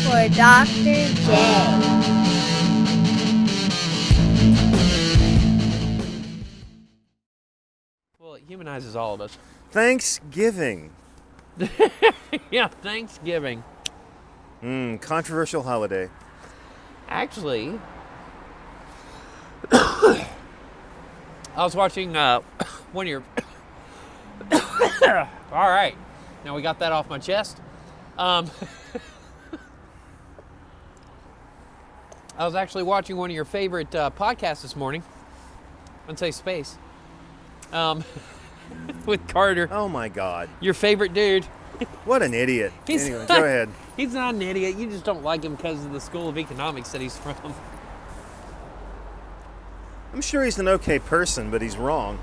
for Dr. J. Well, it humanizes all of us. Thanksgiving. Yeah, Thanksgiving. Controversial holiday. Actually, I was watching one of your... All right. Now we got that off my chest. I was actually watching one of your favorite podcasts this morning. Unsafe Space. With Carter. Oh my God. Your favorite dude. What an idiot. Anyway, go ahead. He's not an idiot. You just don't like him because of the school of economics that he's from. I'm sure he's an okay person, but he's wrong.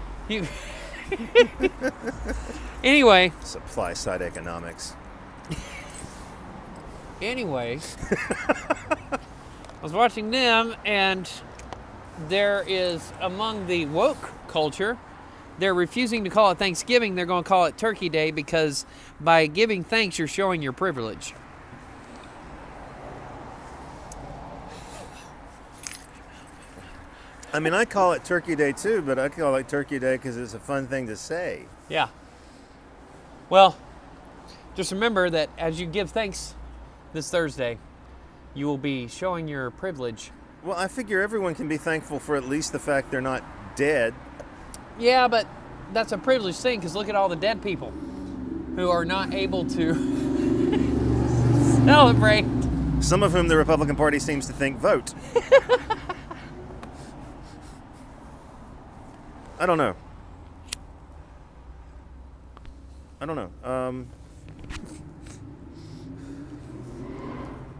Anyway. Supply side economics. Anyway. I was watching them, and there is, among the woke culture, they're refusing to call it Thanksgiving. They're going to call it Turkey Day because by giving thanks, you're showing your privilege. I mean, I call it Turkey Day too, but I call it Turkey Day because it's a fun thing to say. Yeah. Well, just remember that as you give thanks this Thursday, you will be showing your privilege. Well, I figure everyone can be thankful for at least the fact they're not dead. Yeah, but that's a privileged thing because look at all the dead people who are not able to celebrate. Some of whom the Republican Party seems to think vote. I don't know.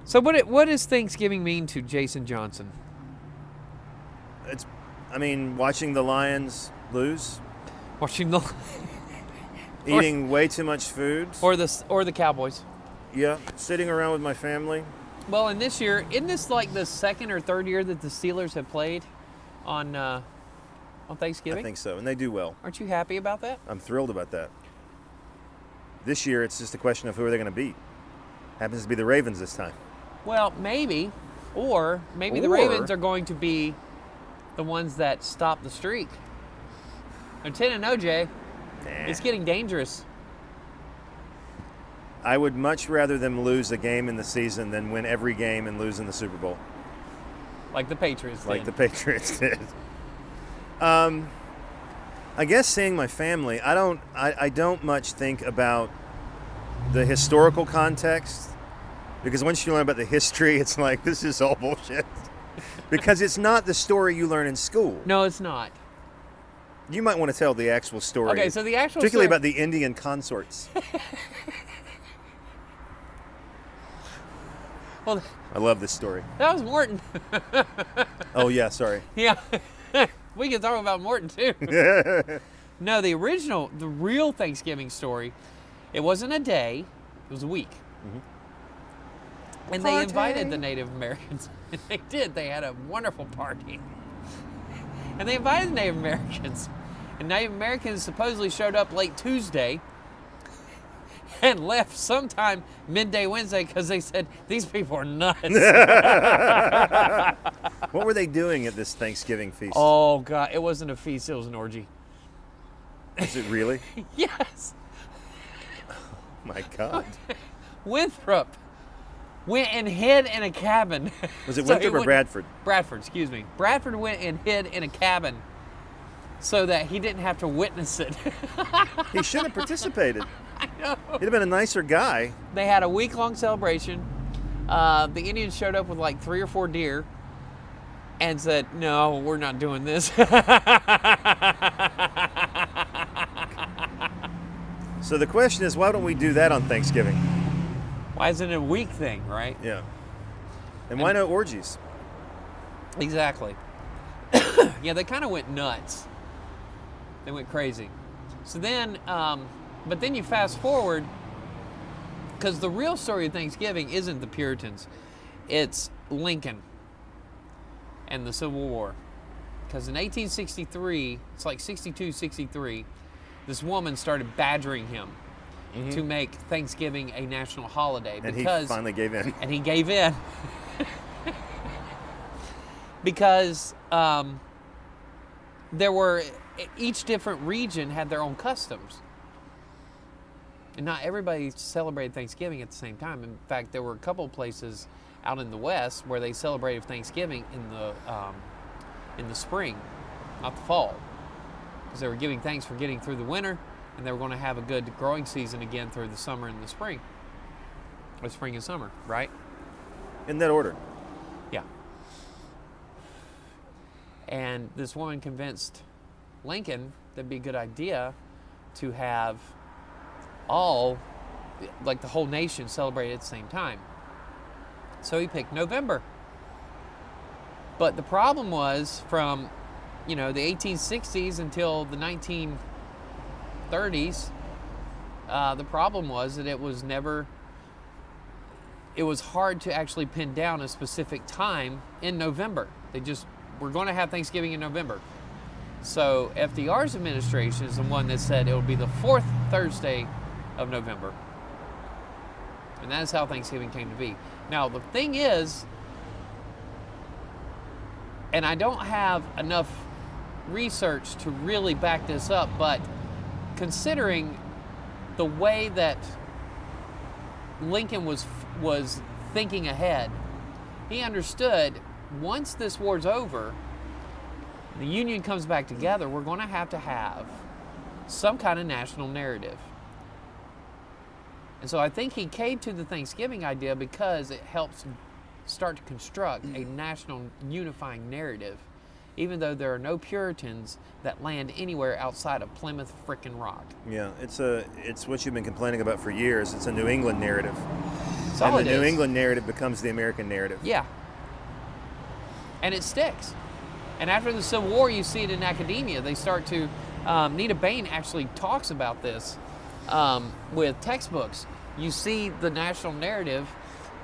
So what does Thanksgiving mean to Jason Johnson? Watching the Lions lose, Watching the eating way too much food, or the Cowboys. Yeah, sitting around with my family. Well, in this year, isn't this like the second or third year that the Steelers have played on Thanksgiving? I think so, and they do well. Aren't you happy about that? I'm thrilled about that. This year, it's just a question of who are they going to beat. Happens to be the Ravens this time. Well, maybe. Or maybe the Ravens are going to be the ones that stop the streak. They're 10-0, Jay. Nah. It's getting dangerous. I would much rather them lose a game in the season than win every game and lose in the Super Bowl. Like the Patriots did. Like the Patriots did. I guess seeing my family, I don't much think about the historical context, because once you learn about the history, it's like, this is all bullshit. Because it's not the story you learn in school. No, it's not. You might want to tell the actual story. Okay, so the actual particularly story... about the Indian consorts. Well, I love this story. that was Morton. Oh, yeah, sorry. Yeah. We can talk about Morton, too. No, the real Thanksgiving story, it wasn't a day, it was a week. Mm-hmm. And they invited the Native Americans. And they did. They had a wonderful party. And they invited the Native Americans. And Native Americans supposedly showed up late Tuesday and left sometime midday Wednesday because they said, these people are nuts. What were they doing at this Thanksgiving feast? Oh, God. It wasn't a feast. It was an orgy. Is it really? Yes. Oh, my God. Winthrop went and hid in a cabin. Was it Winthrop or Bradford? Bradford, excuse me. Bradford went and hid in a cabin so that he didn't have to witness it. He should have participated. I know. He'd have been a nicer guy. They had a week-long celebration. The Indians showed up with like 3 or 4 deer and said, no, we're not doing this. So the question is, why don't we do that on Thanksgiving? Why isn't it a week thing, right? Yeah. And why no orgies? Exactly. Yeah, they kind of went nuts. They went crazy. So then, but then you fast forward, because the real story of Thanksgiving isn't the Puritans. It's Lincoln and the Civil War. Because in 1863, it's like 62, 63, this woman started badgering him. to make Thanksgiving a national holiday. And because, he finally gave in. And he gave in. Because each different region had their own customs. And not everybody celebrated Thanksgiving at the same time. In fact, there were a couple of places out in the West where they celebrated Thanksgiving in the spring, not the fall, because they were giving thanks for getting through the winter, and they were going to have a good growing season again through the summer and the spring, or spring and summer, right? In that order. Yeah. And this woman convinced Lincoln that'd be a good idea to have the whole nation celebrate at the same time. So he picked November. But the problem was from, the 1860s until the 1930s, the problem was that it was hard to actually pin down a specific time in November. We're going to have Thanksgiving in November. So FDR's administration is the one that said it will be the fourth Thursday of November. And that is how Thanksgiving came to be. Now, the thing is, and I don't have enough research to really back this up, but considering the way that Lincoln was thinking ahead, he understood once this war's over, the Union comes back together, we're going to have some kind of national narrative. And so I think he came to the Thanksgiving idea because it helps start to construct a national unifying narrative, even though there are no Puritans that land anywhere outside of Plymouth frickin' Rock. Yeah, it's what you've been complaining about for years. It's a New England narrative. That's all and the it New is. England narrative becomes the American narrative. Yeah. And it sticks. And after the Civil War, you see it in academia. They start to, Nita Bain actually talks about this with textbooks. You see the national narrative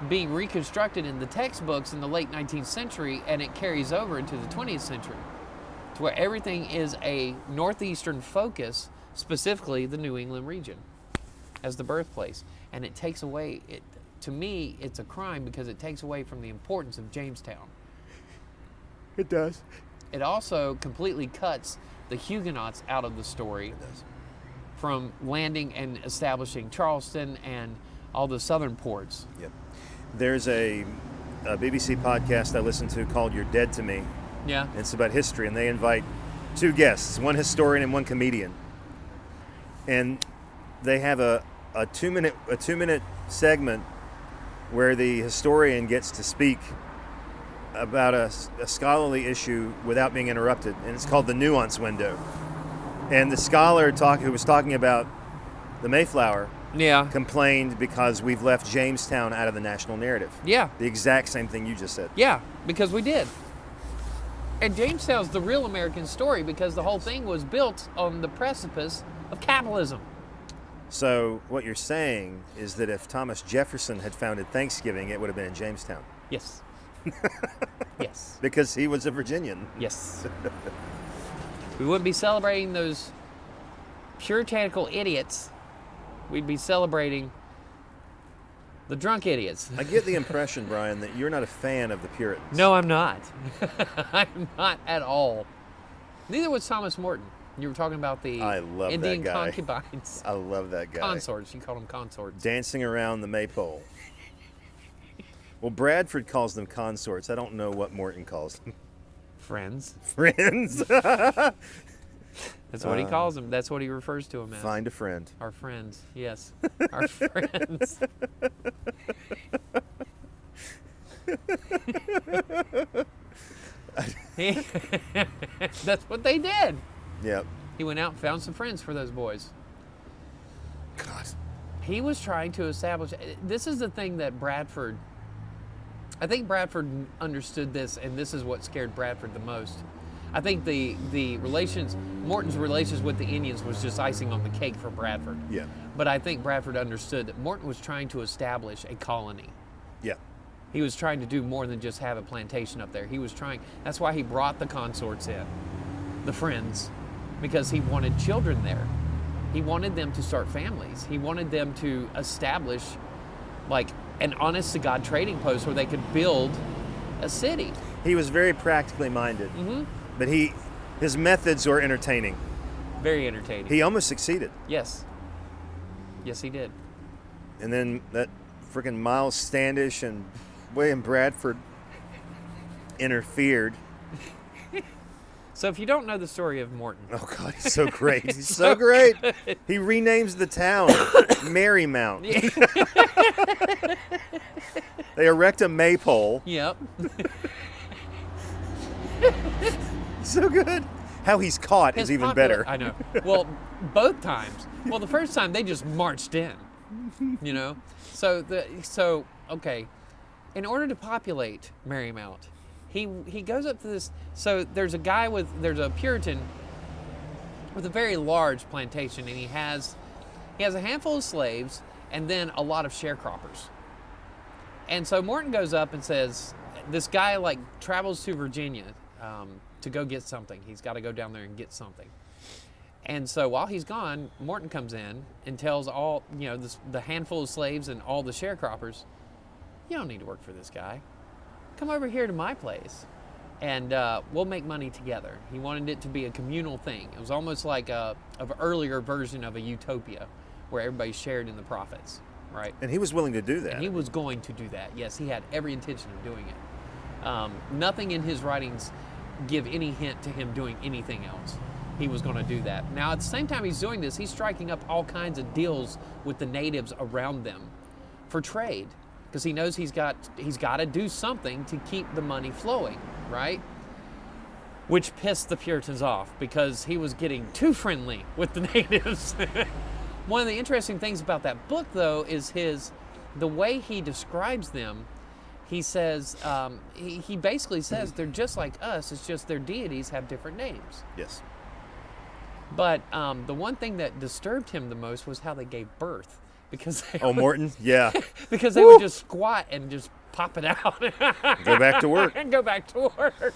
being reconstructed in the textbooks in the late 19th century, and it carries over into the 20th century, to where everything is a northeastern focus, specifically the New England region, as the birthplace. And it takes away, to me, it's a crime because it takes away from the importance of Jamestown. It does. It also completely cuts the Huguenots out of the story. It does. From landing and establishing Charleston and all the southern ports. Yep. There's a BBC podcast I listen to called You're Dead to Me. Yeah. It's about history, and they invite two guests, one historian and one comedian. And they have a 2 minute segment where the historian gets to speak about a scholarly issue without being interrupted, and it's called the nuance window. And the scholar who was talking about the Mayflower complained because we've left Jamestown out of the national narrative. Yeah. The exact same thing you just said. Yeah, because we did. And Jamestown's the real American story because the whole thing was built on the precipice of capitalism. So what you're saying is that if Thomas Jefferson had founded Thanksgiving, it would have been in Jamestown. Yes. Yes. Because he was a Virginian. Yes. We wouldn't be celebrating those puritanical idiots. We'd be celebrating the drunk idiots. I get the impression, Brian, that you're not a fan of the Puritans. No, I'm not. I'm not at all. Neither was Thomas Morton. You were talking about the Indian concubines. I love that guy. Consorts. You called them consorts. Dancing around the maypole. Well, Bradford calls them consorts. I don't know what Morton calls them. Friends. Friends. That's what he calls them. That's what he refers to them as. Find a friend. Our friends. Yes. Our friends. That's what they did. Yep. He went out and found some friends for those boys. God. He was trying to establish. This is the thing that Bradford. I think Bradford understood this, and this is what scared Bradford the most. I think Morton's relations with the Indians was just icing on the cake for Bradford. Yeah. But I think Bradford understood that Morton was trying to establish a colony. Yeah. He was trying to do more than just have a plantation up there. That's why he brought the consorts in, the friends, because he wanted children there. He wanted them to start families. He wanted them to establish like an honest to God trading post where they could build a city. He was very practically minded, but his methods were entertaining. Very entertaining. He almost succeeded. Yes. Yes, he did. And then that freaking Miles Standish and William Bradford interfered. So if you don't know the story of Morton. Oh, God, he's so great. He's so great. He renames the town Marymount. They erect a maypole. Yep. So good. How he's caught is even better. I know. Well, both times. Well, the first time they just marched in, you know. So okay, in order to populate Marymount, he goes up to this. So there's a Puritan with a very large plantation, and he has a handful of slaves and then a lot of sharecroppers. And so Morton goes up and says, this guy like travels to Virginia to go get something. He's got to go down there and get something. And so while he's gone, Morton comes in and tells all, the handful of slaves and all the sharecroppers, you don't need to work for this guy. Come over here to my place and we'll make money together. He wanted it to be a communal thing. It was almost like an earlier version of a utopia where everybody shared in the profits, right? And he was willing to do that. And he was going to do that. Yes, he had every intention of doing it. Nothing in his writings give any hint to him doing anything else. He was going to do that. Now, at the same time he's doing this, he's striking up all kinds of deals with the natives around them for trade, because he knows he's got to do something to keep the money flowing, right? Which pissed the Puritans off because he was getting too friendly with the natives. One of the interesting things about that book, though, is the way he describes them. He says, he basically says they're just like us, it's just their deities have different names. Yes. But the one thing that disturbed him the most was how they gave birth. Because Morton? Yeah. Because they would just squat and just pop it out. Go back to work. And go back to work.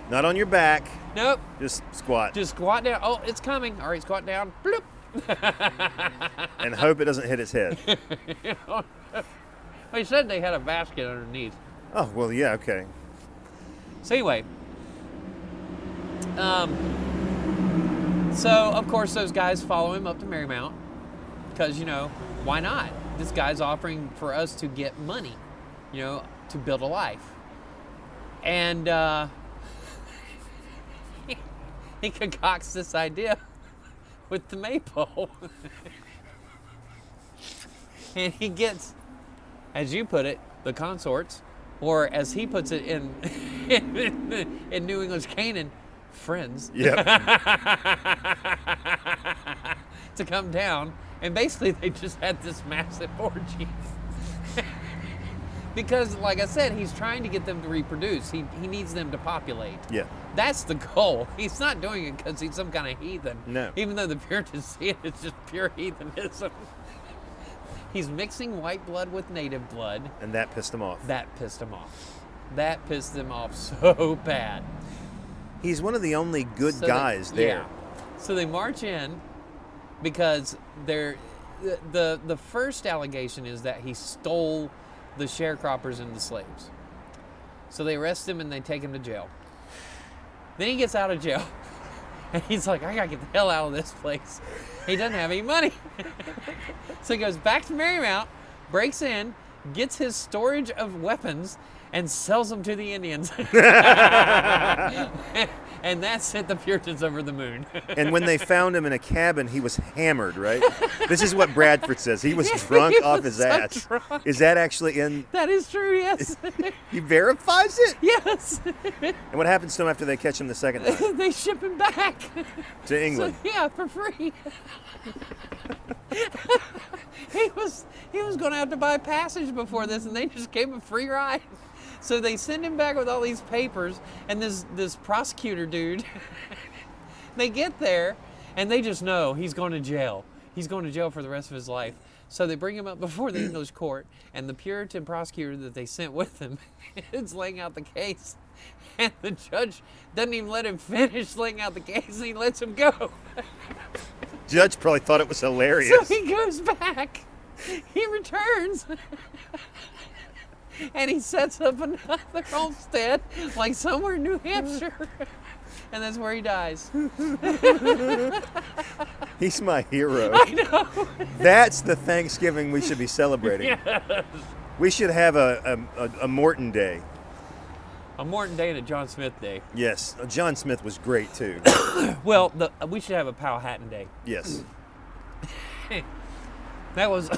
Not on your back. Nope. Just squat. Just squat down. Oh, it's coming. All right, squat down. Bloop. And hope it doesn't hit its head. They said they had a basket underneath. Oh, well, yeah, okay. So anyway, so of course those guys follow him up to Marymount because, why not? This guy's offering for us to get money, to build a life. And he concocts this idea with the maypole. And he gets, as you put it, the consorts, or as he puts it in New English Canaan, friends. Yep. To come down, and basically they just had this massive orgy. Because, like I said, he's trying to get them to reproduce. He needs them to populate. Yeah. That's the goal. He's not doing it because he's some kind of heathen. No. Even though the Puritans see it, it's just pure heathenism. He's mixing white blood with native blood. And that pissed him off. That pissed him off. That pissed him off so bad. He's one of the only good guys there. Yeah. So they march in because the first allegation is that he stole the sharecroppers and the slaves. So they arrest him and they take him to jail. Then he gets out of jail. And he's like, I gotta get the hell out of this place. He doesn't have any money. So he goes back to Marymount, breaks in, gets his storage of weapons, and sells them to the Indians. And that sent the Puritans over the moon. And when they found him in a cabin, he was hammered, right? This is what Bradford says. He was drunk off his ass. Drunk. Is that actually in? That is true, yes. He verifies it? Yes. And what happens to him after they catch him the second time? They ship him back. To England. So, yeah, for free. He was going to have to buy passage before this, and they just gave him a free ride. So they send him back with all these papers, and this prosecutor dude, they get there, and they just know he's going to jail. He's going to jail for the rest of his life. So they bring him up before the English court, and the Puritan prosecutor that they sent with him is laying out the case. And the judge doesn't even let him finish laying out the case, and he lets him go. Judge probably thought it was hilarious. So he goes back. He returns. And he sets up another homestead, like somewhere in New Hampshire. And that's where he dies. He's my hero. I know. That's the Thanksgiving we should be celebrating. Yes. We should have a Morton Day. A Morton Day and a John Smith Day. Yes, John Smith was great too. Well, we should have a Powhatan Day. Yes. That was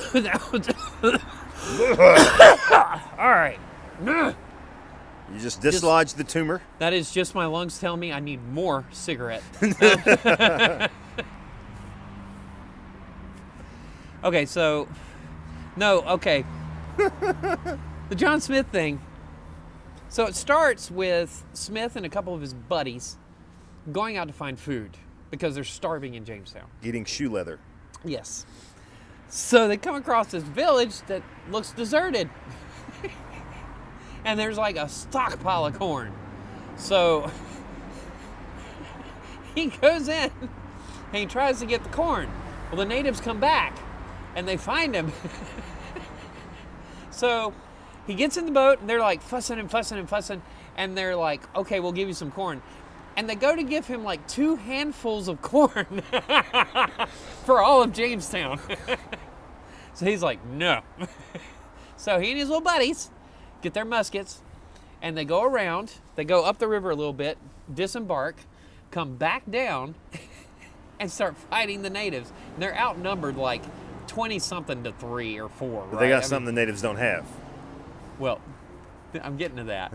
all right. You just dislodged the tumor. That is just my lungs telling me I need more cigarette. Okay, so okay. The John Smith thing. So it starts with Smith and a couple of his buddies going out to find food because they're starving in Jamestown. Eating shoe leather. Yes. So they come across this village that looks deserted. And there's like a stockpile of corn. So he goes in and he tries to get the corn. Well, the natives come back and they find him. So he gets in the boat and they're like fussing. And they're like, okay, we'll give you some corn. And they go to give him like 2 handfuls of corn for all of Jamestown. So he's like, no. So he and his little buddies get their muskets and they go around. They go up the river a little bit, disembark, come back down, and start fighting the natives. And they're outnumbered like 20-something to 3 or 4. But they got something the natives don't have. Well, I'm getting to that.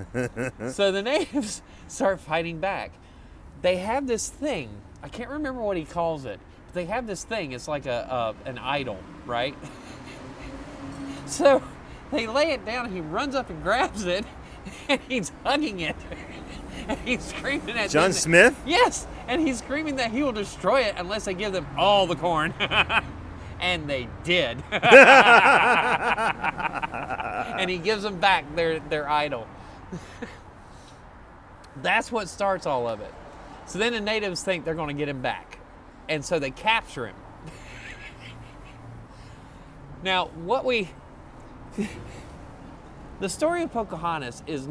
So the natives start fighting back. They have this thing. I can't remember what he calls it. But they have this thing. It's like an idol, right? So they lay it down and he runs up and grabs it and he's hugging it. And he's screaming at John them. Smith? Yes. And he's screaming that he will destroy it unless they give them all the corn. And they did. And he gives them back their idol. That's what starts all of it. So then the natives think they're going to get him back. And so they capture him. Now, the story of Pocahontas is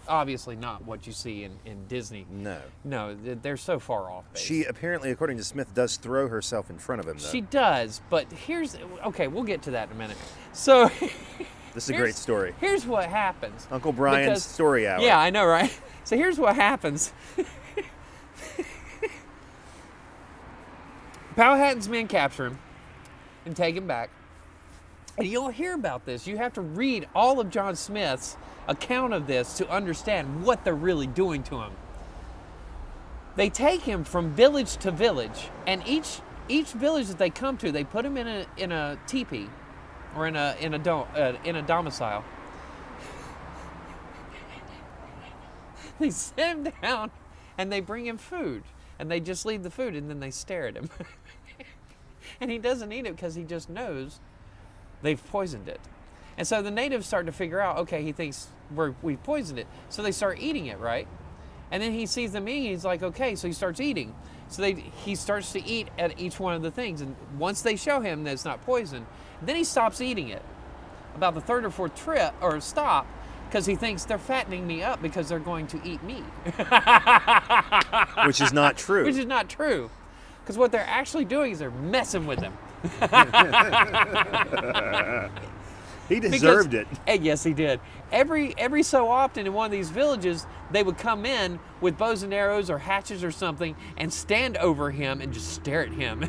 obviously not what you see in Disney. No. No, they're so far off base. She apparently, according to Smith, does throw herself in front of him, though. She does, but okay, we'll get to that in a minute. So this is a great story. Here's what happens. Uncle Brian's story hour. Yeah, I know, right? So here's what happens. Powhatan's men capture him and take him back. And you'll hear about this. You have to read all of John Smith's account of this to understand what they're really doing to him. They take him from village to village, and each village that they come to, they put him in a teepee or in a domicile. They sit him down and they bring him food, and they just leave the food and then they stare at him. And he doesn't eat it because he just knows they've poisoned it. And so the natives start to figure out, okay, he thinks we've poisoned it. So they start eating it, right? And then he sees them eating, he's like, okay, so he starts eating. So he starts to eat at each one of the things. And once they show him that it's not poison, then he stops eating it. About the 3rd or 4th trip, or stop, because he thinks they're fattening me up because they're going to eat me. Which is not true. Which is not true. Because what they're actually doing is they're messing with him. He deserved it. Yes, he did. Every so often in one of these villages, they would come in with bows and arrows or hatchets or something and stand over him and just stare at him.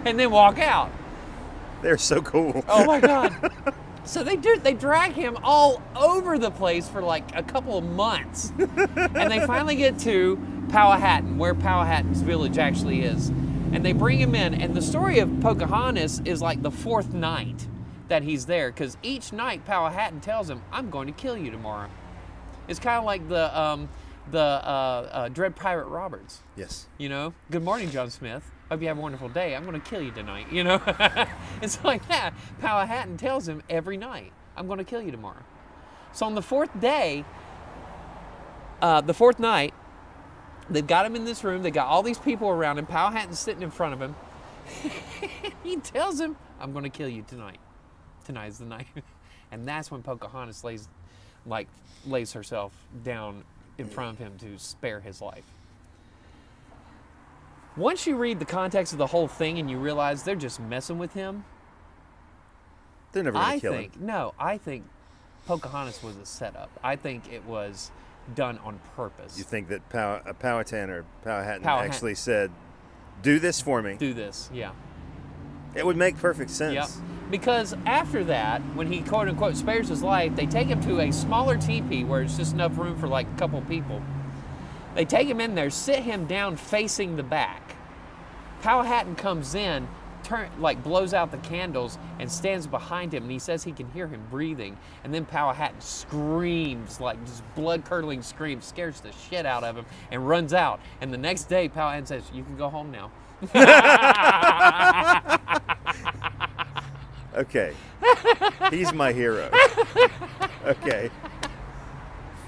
And then walk out. They're so cool. Oh my God. So they drag him all over the place for like a couple of months. And they finally get to Powhatan, where Powhatan's village actually is. And they bring him in, and the story of Pocahontas is like the 4th night that he's there, because each night Powhatan tells him, I'm going to kill you tomorrow. It's kind of like the Dread Pirate Roberts. Yes. You know, good morning, John Smith. hope you have a wonderful day. I'm going to kill you tonight, you know? It's like that. Powhatan tells him every night, I'm going to kill you tomorrow. So on the fourth day, the fourth night, they've got him in this room. They got all these people around him. Powhatan's sitting in front of him. He tells him, I'm going to kill you tonight. Tonight is the night. And that's when Pocahontas lays herself down in front of him to spare his life. Once you read the context of the whole thing and you realize they're just messing with him, They're never going to kill him. No, I think Pocahontas was a setup. I think it was done on purpose. You think that Powhatan actually said, do this for me? Do this, yeah. It would make perfect sense. Yep. Because after that, when he quote unquote spares his life, they take him to a smaller teepee where it's just enough room for like a couple people. They take him in there, sit him down facing the back. Powhatan comes in, blows out the candles and stands behind him, and he says he can hear him breathing. And then Powhatan screams, like just blood-curdling screams, scares the shit out of him, and runs out. And the next day, Powhatan says, you can go home now. Okay. He's my hero. Okay.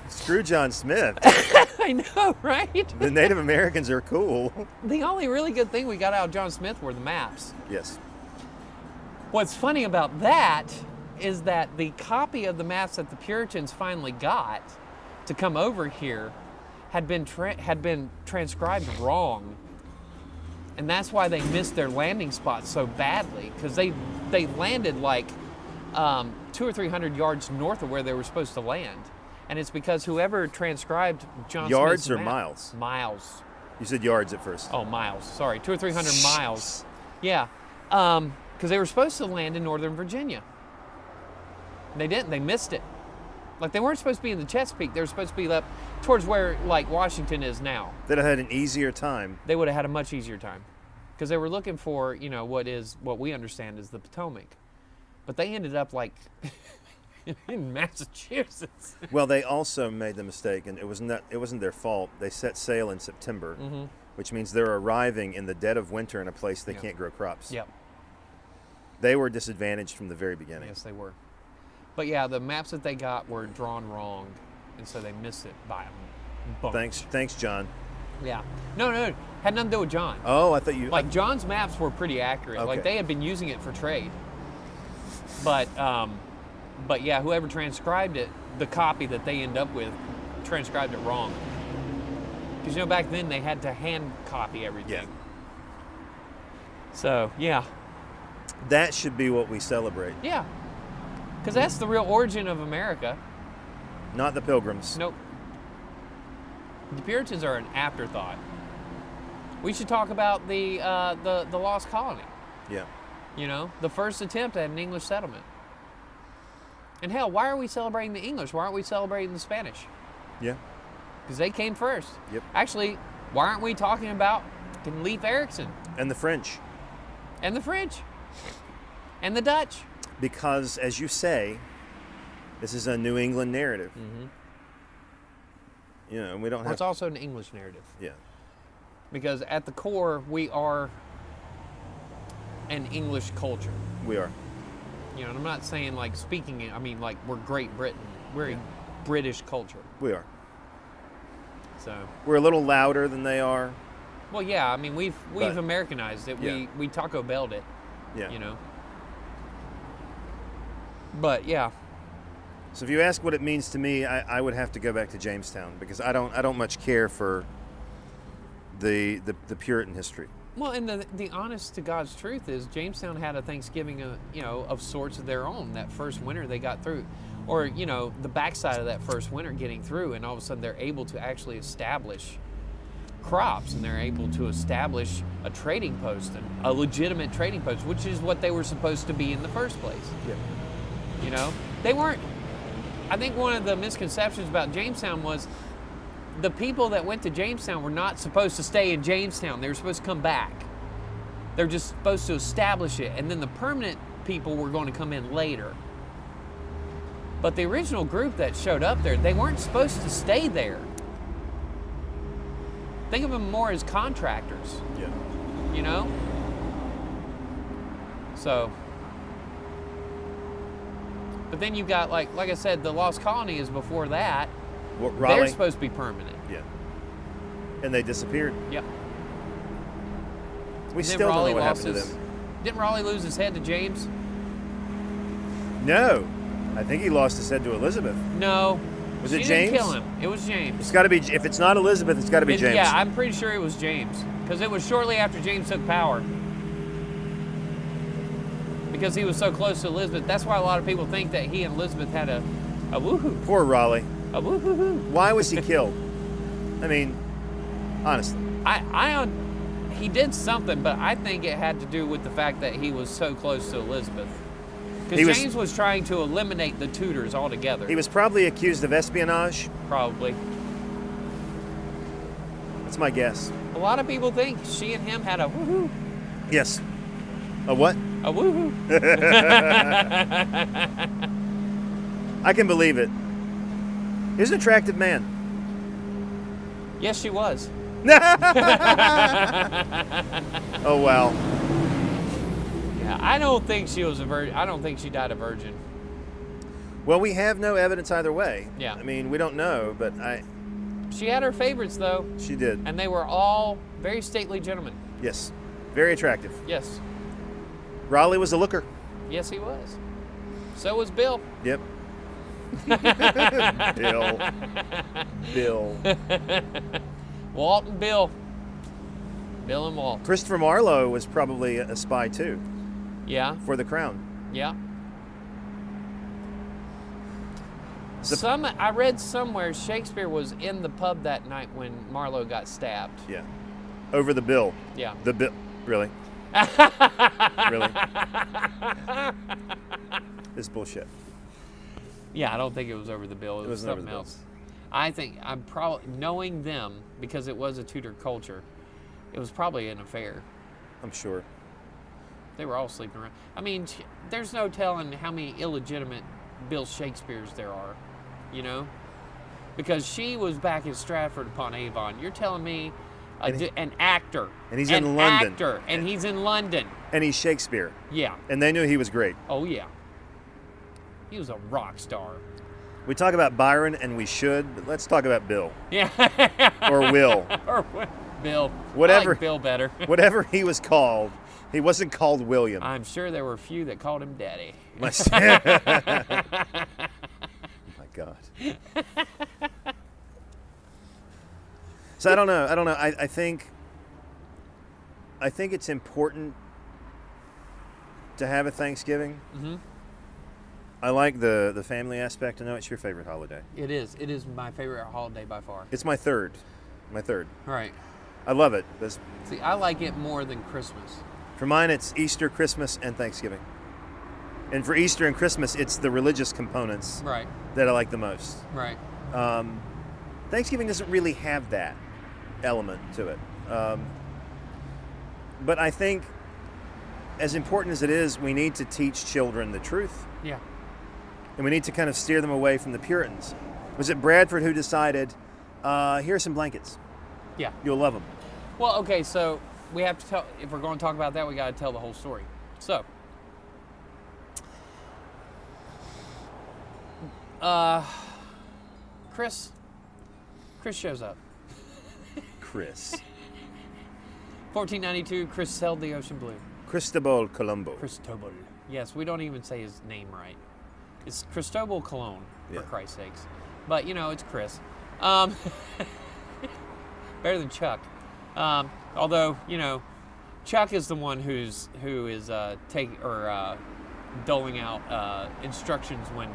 Screw John Smith. I know, right? The Native Americans are cool. The only really good thing we got out of John Smith were the maps. Yes. What's funny about that is that the copy of the maps that the Puritans finally got to come over here had been transcribed wrong. And that's why they missed their landing spot so badly, because they landed like 200 or 300 yards north of where they were supposed to land. And it's because whoever transcribed John Yards Smith's or map, miles? Miles. You said yards at first. Oh, miles. Sorry, 200 or 300 miles. Yeah, because they were supposed to land in Northern Virginia. They didn't. They missed it. Like, they weren't supposed to be in the Chesapeake. They were supposed to be up towards where, like, Washington is now. They'd have had an easier time. They would have had a much easier time, because they were looking for, you know, what we understand is the Potomac. But they ended up, like, in Massachusetts. Well, they also made the mistake, and it wasn't their fault. They set sail in September, which means they're arriving in the dead of winter in a place they can't grow crops. Yep. They were disadvantaged from the very beginning. Yes, they were. But yeah, the maps that they got were drawn wrong, and so they missed it by a bunch. Thanks, John. Yeah. No, had nothing to do with John. Oh, I thought you... Like, John's maps were pretty accurate. Okay. Like, they had been using it for trade. But yeah, whoever transcribed it, the copy that they end up with, transcribed it wrong. Because, you know, back then they had to hand copy everything. Yeah. So, yeah. That should be what we celebrate. Yeah. Because that's the real origin of America. Not the Pilgrims. Nope. The Puritans are an afterthought. We should talk about the lost colony. Yeah. You know, the first attempt at an English settlement. And hell, why are we celebrating the English? Why aren't we celebrating the Spanish? Yeah. Because they came first. Yep. Actually, why aren't we talking about Leif Erikson? And the French. And the French. And the Dutch. Because, as you say, this is a New England narrative. Mm-hmm. You know, we don't Well, have... it's also an English narrative. Yeah. Because at the core, we are an English culture. We are. You know, and I'm not saying like speaking it, I mean like we're Great Britain. We're a British culture. We are. So We're a little louder than they are. well, yeah, I mean we've But- Americanized it. Yeah. We Taco Bell'd it, Yeah. you know. But yeah, So if you ask what it means to me, I would have to go back to Jamestown, because I don't much care for the Puritan history. well, and the honest to God's truth is Jamestown had a Thanksgiving, of sorts of their own. That first winter they got through, or you know, the backside of that first winter getting through, and all of a sudden they're able to actually establish crops, and they're able to establish a trading post, and a legitimate trading post, which is what they were supposed to be in the first place. Yeah. You know, they weren't. I think one of the misconceptions about Jamestown was the people that went to Jamestown were not supposed to stay in Jamestown. They were supposed to come back. They're just supposed to establish it, and then the permanent people were going to come in later. But the original group that showed up there, they weren't supposed to stay there. Think of them more as contractors. Yeah. you know? So, but then you got, like I said, the Lost Colony is before that. What, Raleigh? They're supposed to be permanent. Yeah. And they disappeared. Yep. We still don't know what happened to them. Didn't Raleigh lose his head to James? No. I think he lost his head to Elizabeth. No. Was she it didn't James? kill him. It was James. It's got to be, if it's not Elizabeth, it's got to be James. Yeah, I'm pretty sure it was James. Because it was shortly after James took power. Because he was so close to Elizabeth. That's why a lot of people think that he and Elizabeth had a woohoo. Poor Raleigh. A woohoo. Why was he killed? I mean, honestly. He did something, but I think it had to do with the fact that he was so close to Elizabeth. Because James was trying to eliminate the Tudors altogether. He was probably accused of espionage. Probably. That's my guess. A lot of people think she and him had a woohoo. Yes. A what? A woohoo. I can believe it. He was an attractive man. Yes, she was. Oh, wow. Yeah, I don't think she was a virgin. I don't think she died a virgin. Well, we have no evidence either way. Yeah. I mean, we don't know, but She had her favorites, though. She did. And they were all very stately gentlemen. Yes. Very attractive. Yes. Raleigh was a looker. Yes, he was. So was Bill. Yep. Bill. Walt and Bill. Bill and Walt. Christopher Marlowe was probably a spy, too. Yeah. For the crown. Yeah. I read somewhere Shakespeare was in the pub that night when Marlowe got stabbed. Yeah. Over the bill. Yeah. The bill. Really? Really? This is bullshit. Yeah, I don't think it was over the bill. It was something else. I think I'm probably, knowing them, because it was a Tudor culture, it was probably an affair. I'm sure. They were all sleeping around. I mean, there's no telling how many illegitimate Bill Shakespeares there are, you know? Because she was back in Stratford upon Avon. You're telling me an actor. And he's in London. And he's in London. And he's Shakespeare. Yeah. And they knew he was great. Oh, yeah. He was a rock star. We talk about Byron, and we should, but let's talk about Bill. Yeah. Or Will. Or Bill. Whatever. I like Bill better. Whatever he was called, he wasn't called William. I'm sure there were a few that called him Daddy. My God. So I don't know. I think it's important to have a Thanksgiving. Mm-hmm. I like the family aspect. I know it's your favorite holiday. It is. It is my favorite holiday by far. It's my third. Right. I love it. See, I like it more than Christmas. For mine, it's Easter, Christmas, and Thanksgiving. And for Easter and Christmas, it's the religious components Right. that I like the most. Right. Thanksgiving doesn't really have that element to it. But I think, as important as it is, we need to teach children the truth. Yeah. And we need to kind of steer them away from the Puritans. Was it Bradford who decided, here are some blankets? Yeah. You'll love them. Well, okay, so we have to tell, if we're going to talk about that, we got to tell the whole story. So, Chris shows up. Chris. 1492, Chris sailed the ocean blue. Cristobal Colombo. Cristobal. Yes, we don't even say his name right. It's Cristobal Colon, for Christ's sakes. But, you know, it's Chris. Better than Chuck. Although, you know, Chuck is the one who is doling out instructions when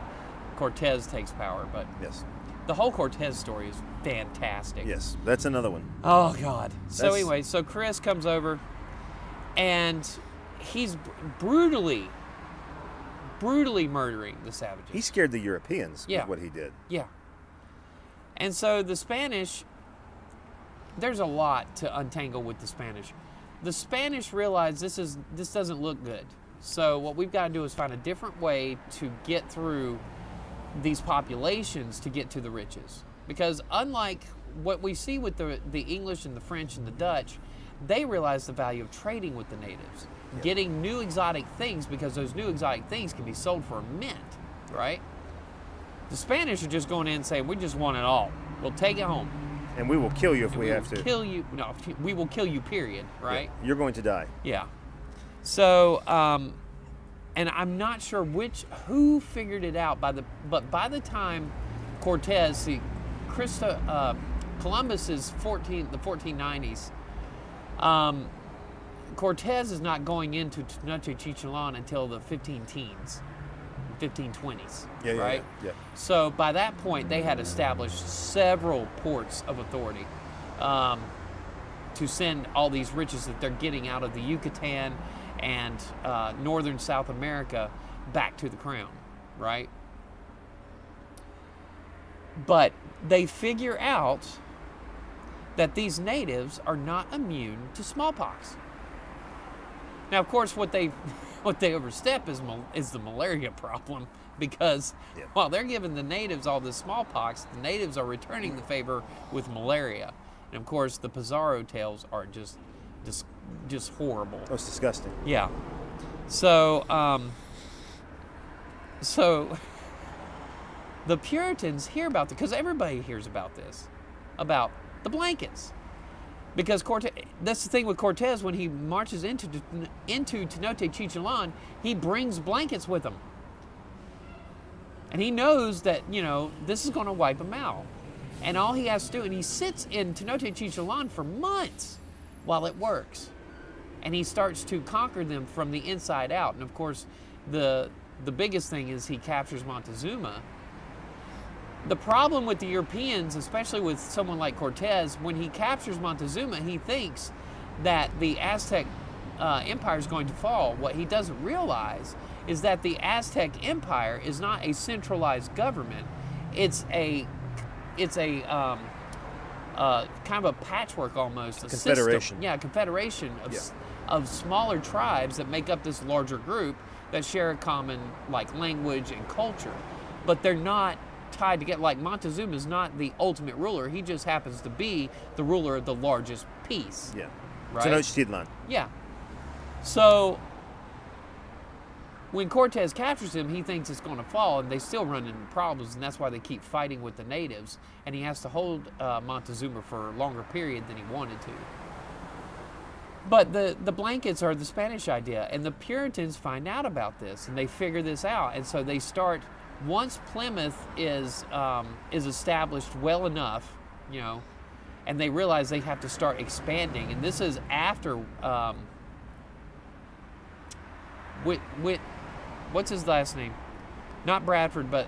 Cortez takes power. But yes, the whole Cortez story is fantastic. Yes, that's another one. Oh God. So anyway, so Chris comes over, and he's brutally murdering the savages. He scared the Europeans with what he did. Yeah. And so the Spanish, there's a lot to untangle with the Spanish. The Spanish realize this doesn't look good. So what we've got to do is find a different way to get through these populations to get to the riches. Because unlike what we see with the English and the French and the Dutch, they realized the value of trading with the natives, getting new exotic things, because those new exotic things can be sold for a mint, right? The Spanish are just going in and saying, we just want it all. We'll take it home. And we will kill you if we have to. Kill you. No, we will kill you, period, right? Yeah, you're going to die. Yeah. So, and I'm not sure who figured it out, but by the time Cortez, Columbus is the 1490s. Cortez is not going into Tenochtitlan until the 15-teens. 1520s, right? Yeah. So by that point, they had established several ports of authority to send all these riches that they're getting out of the Yucatan and northern South America back to the crown, right? But they figure out that these natives are not immune to smallpox. Now, of course, what they overstep is the malaria problem, because while they're giving the natives all this smallpox, the natives are returning the favor with malaria. And of course, the Pizarro tales are just horrible. Oh, it's disgusting. Yeah. So the Puritans hear about because everybody hears about this, about the blankets. Because that's the thing with Cortez, when he marches into Tenochtitlan, he brings blankets with him. And he knows that, this is going to wipe him out. And all he has to do, and he sits in Tenochtitlan for months while it works. And he starts to conquer them from the inside out. And of course, the biggest thing is he captures Montezuma. The problem with the Europeans, especially with someone like Cortez, when he captures Montezuma, he thinks that the Aztec Empire is going to fall. What he doesn't realize is that the Aztec Empire is not a centralized government. It's a kind of a patchwork almost. A confederation. System. Yeah, a confederation of smaller tribes that make up this larger group that share a common language and culture, but they're not tied together. Like Montezuma is not the ultimate ruler; he just happens to be the ruler of the largest piece. Yeah, right. Tenochtitlan. Yeah. So when Cortez captures him, he thinks it's going to fall, and they still run into problems, and that's why they keep fighting with the natives. And he has to hold Montezuma for a longer period than he wanted to. But the blankets are the Spanish idea, and the Puritans find out about this, and they figure this out, and so they start. Once Plymouth is established well enough, and they realize they have to start expanding, and this is after what's his last name? Not Bradford, but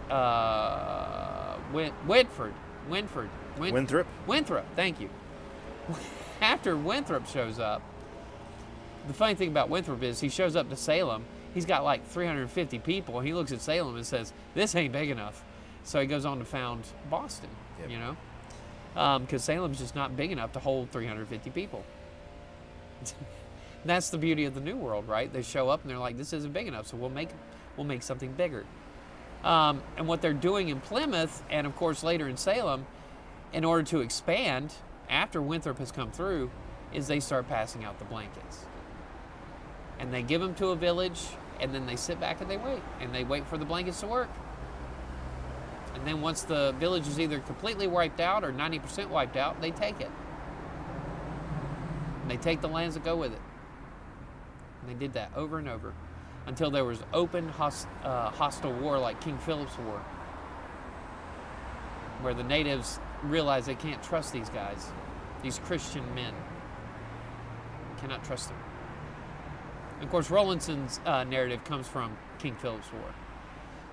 Winthrop. Winthrop, thank you. After Winthrop shows up, the funny thing about Winthrop is he shows up to Salem. He's got 350 people. He looks at Salem and says, this ain't big enough. So he goes on to found Boston, because Salem's just not big enough to hold 350 people. That's the beauty of the New World, right? They show up and they're like, this isn't big enough, so we'll make something bigger. And what they're doing in Plymouth, and of course later in Salem, in order to expand, after Winthrop has come through, is they start passing out the blankets. And they give them to a village, and then they sit back and they wait for the blankets to work. And then once the village is either completely wiped out or 90% wiped out, they take it. And they take the lands that go with it. And they did that over and over until there was open hostile war like King Philip's War, where the natives realize they can't trust these guys, these Christian men. They cannot trust them. And of course, Rowlandson's narrative comes from King Philip's War,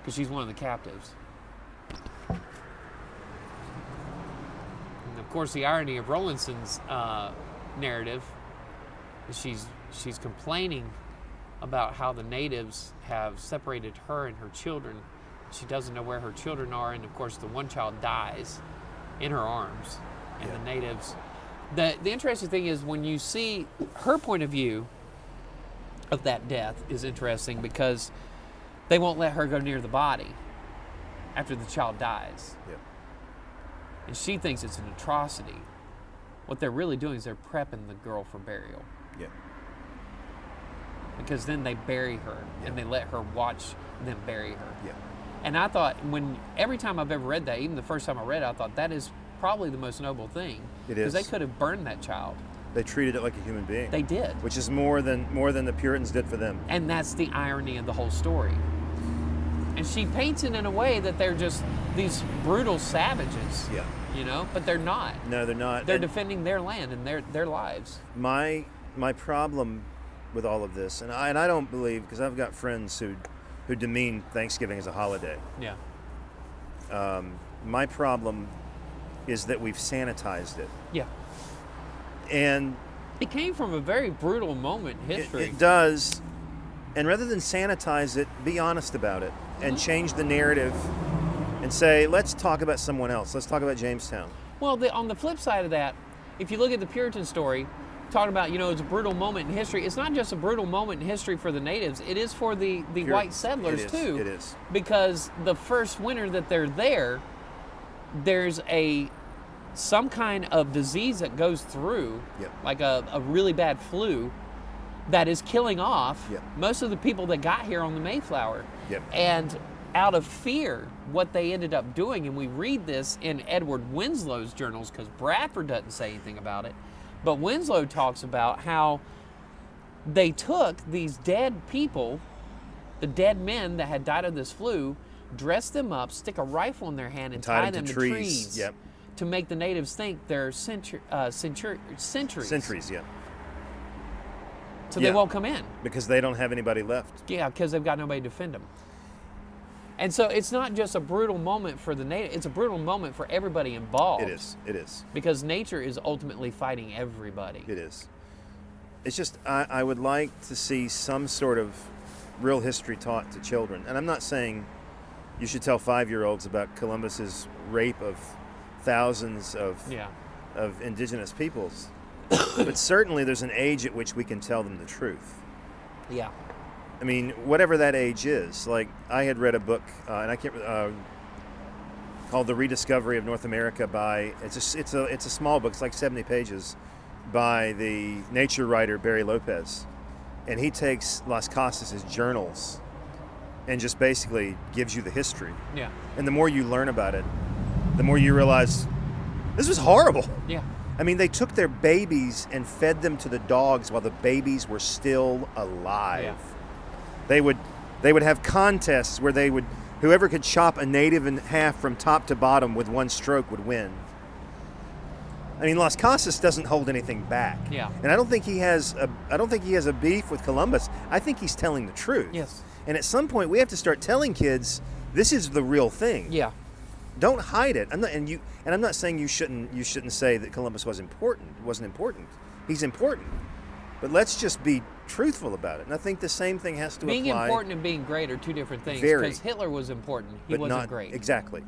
because she's one of the captives. And of course, the irony of Rowlandson's narrative is she's complaining about how the natives have separated her and her children. She doesn't know where her children are, and of course, the one child dies in her arms. And the natives... The interesting thing is when you see her point of view of that death is interesting, because they won't let her go near the body after the child dies. Yep. And she thinks it's an atrocity. What they're really doing is they're prepping the girl for burial. Yeah. Because then they bury her, and they let her watch them bury her. Yeah. And I thought, every time I've ever read that, even the first time I read it, I thought that is probably the most noble thing. It is. Because they could have burned that child. They treated it like a human being. They did. Which is more than the Puritans did for them. And that's the irony of the whole story. And she paints it in a way that they're just these brutal savages. Yeah. You know, but they're not. No, they're not. They're defending their land and their lives. My problem with all of this, and I don't believe, because I've got friends who demean Thanksgiving as a holiday. Yeah. My problem is that we've sanitized it. Yeah. And it came from a very brutal moment in history. It does. And rather than sanitize it, be honest about it and change the narrative and say, let's talk about someone else. Let's talk about Jamestown. Well, on the flip side of that, if you look at the Puritan story, talking about, it's a brutal moment in history. It's not just a brutal moment in history for the natives. It is for the white settlers, too. It is. Because the first winter that they're there, there's some kind of disease that goes through, like a really bad flu, that is killing off most of the people that got here on the Mayflower. And out of fear, what they ended up doing, and we read this in Edward Winslow's journals, because Bradford doesn't say anything about it, but Winslow talks about how they took these dead people, the dead men that had died of this flu, dress them up, stick a rifle in their hand, and tie them to trees to make the natives think they're sentries. Sentries, yeah. So they won't come in. Because they don't have anybody left. Yeah, because they've got nobody to defend them. And so it's not just a brutal moment for the native, it's a brutal moment for everybody involved. It is. Because nature is ultimately fighting everybody. It is. It's just, I would like to see some sort of real history taught to children. And I'm not saying you should tell 5-year-olds about Columbus's rape of thousands of indigenous peoples. But certainly there's an age at which we can tell them the truth. Yeah. I mean, whatever that age is. Like, I had read a book, and I can't, called "The Rediscovery of North America" by it's a small book. It's like 70 pages, by the nature writer Barry Lopez, and he takes Las Casas' journals, and just basically gives you the history. Yeah. And the more you learn about it, the more you realize this was horrible. Yeah. I mean, they took their babies and fed them to the dogs while the babies were still alive. Yeah. They would have contests where whoever could chop a native in half from top to bottom with one stroke would win. I mean, Las Casas doesn't hold anything back. Yeah. And I don't think he has a beef with Columbus. I think he's telling the truth. Yes. And at some point we have to start telling kids this is the real thing. Yeah. Don't hide it. I'm not saying you shouldn't say that Columbus wasn't important. He's important. But let's just be truthful about it. And I think the same thing has to apply. Being important and being great are two different things. Very. Because Hitler was important. He wasn't great. Exactly.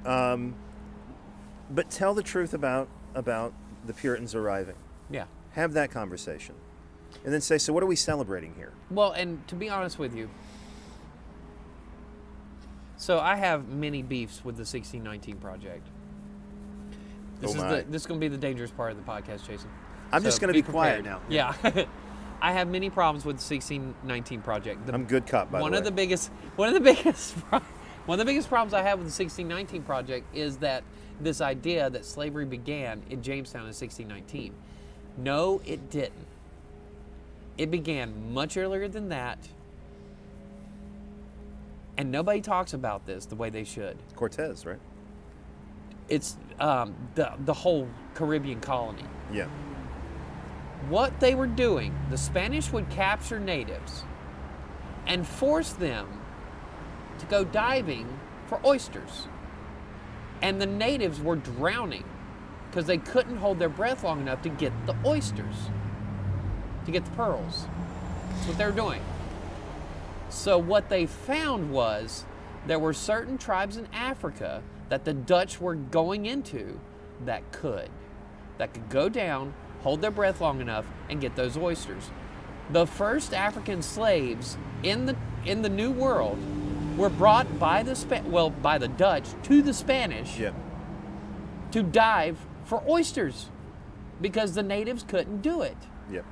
But tell the truth about the Puritans arriving. Yeah. Have that conversation. And then say, so what are we celebrating here? Well, and to be honest with you, so I have many beefs with the 1619 Project. This is going to be the dangerous part of the podcast, Jason. I'm just going to be quiet now. Yeah. I have many problems with the 1619 Project. I'm good cop, by the way. One of the biggest problems I have with the 1619 Project is that this idea that slavery began in Jamestown in 1619. No, it didn't. It began much earlier than that. And nobody talks about this the way they should. Cortez, right? It's the whole Caribbean colony. Yeah. What they were doing, the Spanish would capture natives and force them to go diving for oysters. And the natives were drowning because they couldn't hold their breath long enough to get the oysters, to get the pearls. That's what they were doing. So what they found was there were certain tribes in Africa that the Dutch were going into that could go down, hold their breath long enough, and get those oysters. The first African slaves in the New World were brought by the Dutch to the Spanish to dive for oysters. because the natives couldn't do it. Yep.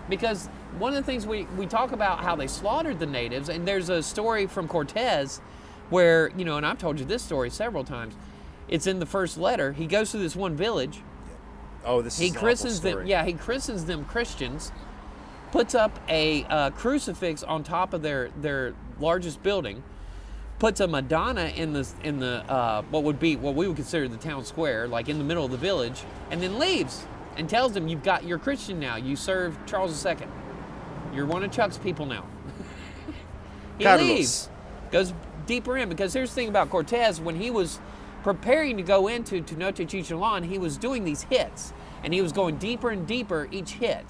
Because one of the things we talk about how they slaughtered the natives, and there's a story from Cortez where, and I've told you this story several times. It's in the first letter. He goes to this one village. Oh, this is an awful story. He christens them Christians, puts up a crucifix on top of their largest building, puts a Madonna in the what we would consider the town square, like in the middle of the village, and then leaves and tells them, you're Christian now. You serve Charles II. You're one of Chuck's people now. He Carlos. leaves, goes deeper in, because here's the thing about Cortez. When he was preparing to go into Tenochtitlan, he was doing these hits, and he was going deeper and deeper each hit.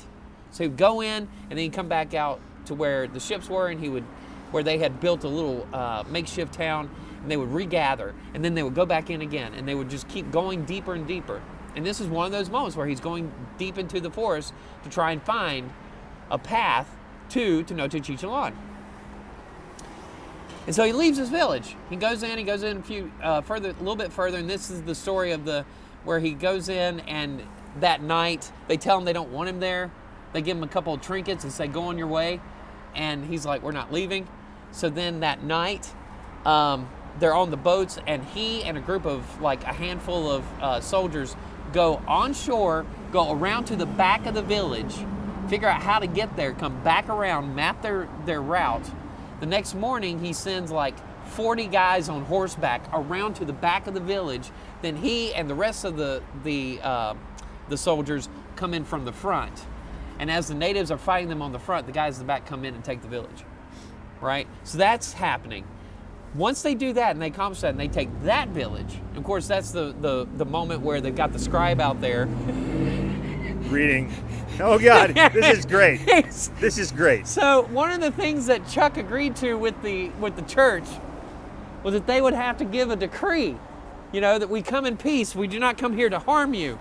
So he'd go in, and then he'd come back out to where the ships were, and where they had built a little makeshift town, and they would regather, and then they would go back in again, and they would just keep going deeper and deeper. And this is one of those moments where he's going deep into the forest to try and find a path to Tenochtitlan. And so he leaves his village. He goes in a little bit further, and this is the story of where he goes in, and that night they tell him they don't want him there. They give him a couple of trinkets and say, go on your way. And he's like, we're not leaving. So then that night, they're on the boats, and he and a group of like a handful of soldiers go on shore, go around to the back of the village, figure out how to get there, come back around, map their route. The next morning, he sends like 40 guys on horseback around to the back of the village. Then he and the rest of the soldiers come in from the front. And as the natives are fighting them on the front, the guys in the back come in and take the village, right? So that's happening. Once they do that and they accomplish that and they take that village, of course, that's the moment where they've got the scribe out there. Reading. Oh, God, this is great. This is great. So one of the things that Chuck agreed to with the church was that they would have to give a decree, that we come in peace. We do not come here to harm you.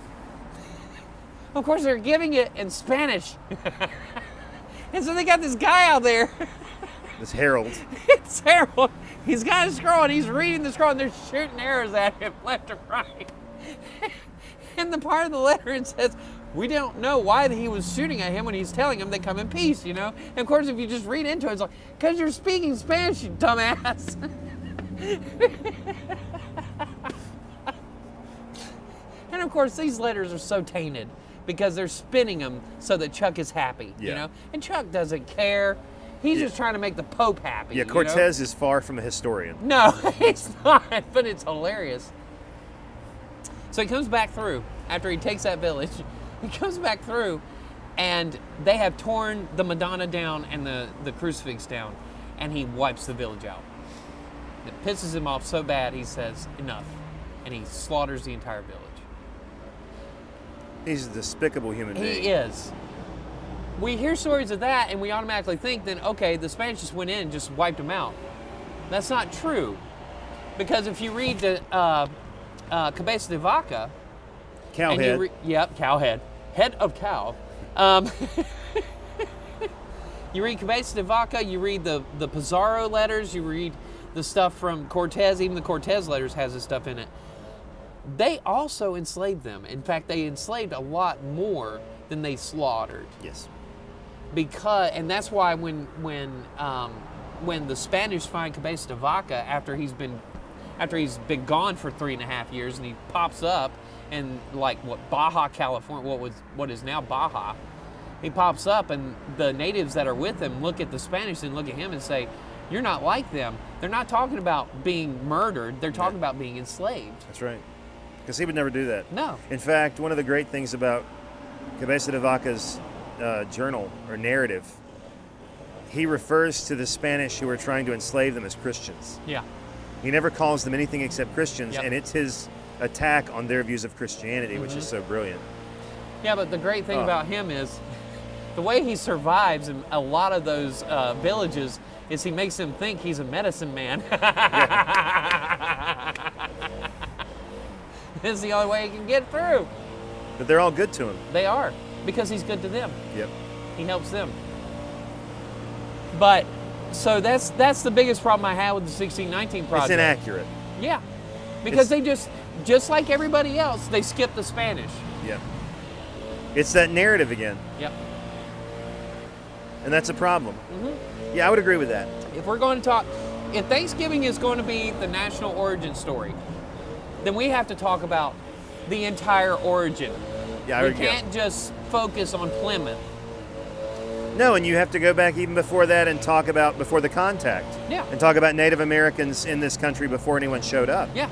Of course, they're giving it in Spanish. And so they got this guy out there. This herald. It's Harold. He's got a scroll, and he's reading the scroll, and they're shooting arrows at him left and right. And the part of the letter, it says, we don't know why he was shooting at him when he's telling him they come in peace, And of course, if you just read into it, it's like, because you're speaking Spanish, you dumbass. And of course, these letters are so tainted because they're spinning them so that Chuck is happy, And Chuck doesn't care. He's just trying to make the Pope happy. Yeah, Cortez is far from a historian. No, it's not, but it's hilarious. So he comes back through after he takes that village. He comes back through, and they have torn the Madonna down and the crucifix down, and he wipes the village out. It pisses him off so bad, he says, enough, and he slaughters the entire village. He's a despicable human being. He is. We hear stories of that, and we automatically think then, okay, the Spanish just went in and just wiped them out. That's not true. Because if you read the Cabeza de Vaca... Cowhead. Cowhead. Head of cow. You read Cabeza de Vaca, you read the Pizarro letters, you read the stuff from Cortez, even the Cortez letters has this stuff in it. They also enslaved them. In fact, they enslaved a lot more than they slaughtered. Yes. And that's why when the Spanish find Cabeza de Vaca after he's been gone for 3.5 years, and he pops up in Baja California, what is now Baja, he pops up, and the natives that are with him look at the Spanish and look at him and say, "You're not like them." They're not talking about being murdered; they're talking about being enslaved. That's right. Because he would never do that. No. In fact, one of the great things about Cabeza de Vaca's journal or narrative, he refers to the Spanish who are trying to enslave them as Christians. Yeah. He never calls them anything except Christians, Yep. and it's his attack on their views of Christianity, which is so brilliant. Yeah, but the great thing about him is the way he survives in a lot of those villages is he makes them think he's a medicine man. This is the only way he can get through. But they're all good to him. They are, because he's good to them. Yep. He helps them. But, so that's the biggest problem I had with the 1619 project. It's inaccurate. Yeah. Because they just like everybody else, they skip the Spanish. Yeah. It's that narrative again, Yep. and that's a problem. Mm-hmm. Yeah, I would agree with that. If we're going to talk, if Thanksgiving is going to be the national origin story, then we have to talk about the entire origin. Yeah, I We would can't just focus on Plymouth. No, and you have to go back even before that and talk about before the contact. Yeah. And talk about Native Americans in this country before anyone showed up. Yeah.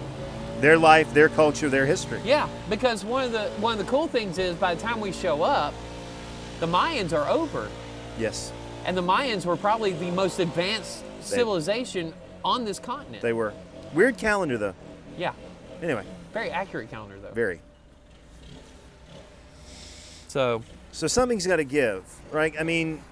Their life, their culture, their history. Yeah, because one of the cool things is by the time we show up, the Mayans are over. Yes, And the Mayans were probably the most advanced civilization on this continent. they were. Weird calendar, though. Yeah. Anyway, Very accurate calendar, though. very. So, So something's got to give, right? I mean,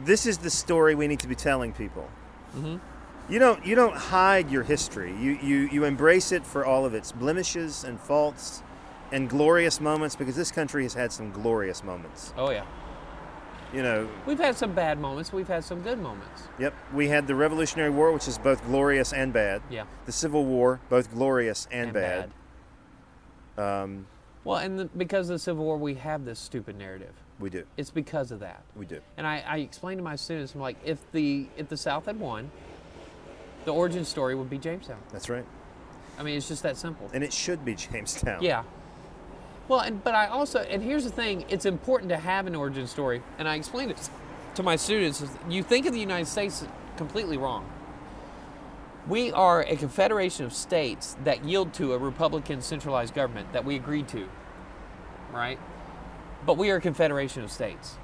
this is the story we need to be telling people. mhm. You don't hide your history. You embrace it for all of its blemishes and faults and glorious moments, because this country has had some glorious moments. Oh, yeah. You know, We've had some bad moments. We've had some good moments. yep, we had the Revolutionary War, which is both glorious and bad. Yeah. The Civil War, both glorious and, bad. Well, and because of the Civil War, we have this stupid narrative. We do. It's because of that. We do. And I explained to my students, I'm like, if the South had won, the origin story would be Jamestown. That's right. I mean, it's just that simple. And it should be Jamestown. Yeah. Well, but I also, and here's the thing, it's important to have an origin story, and I explained it to my students. Is you think of the United States completely wrong. We are a confederation of states that yield to a Republican centralized government that we agreed to, right? But we are a confederation of states.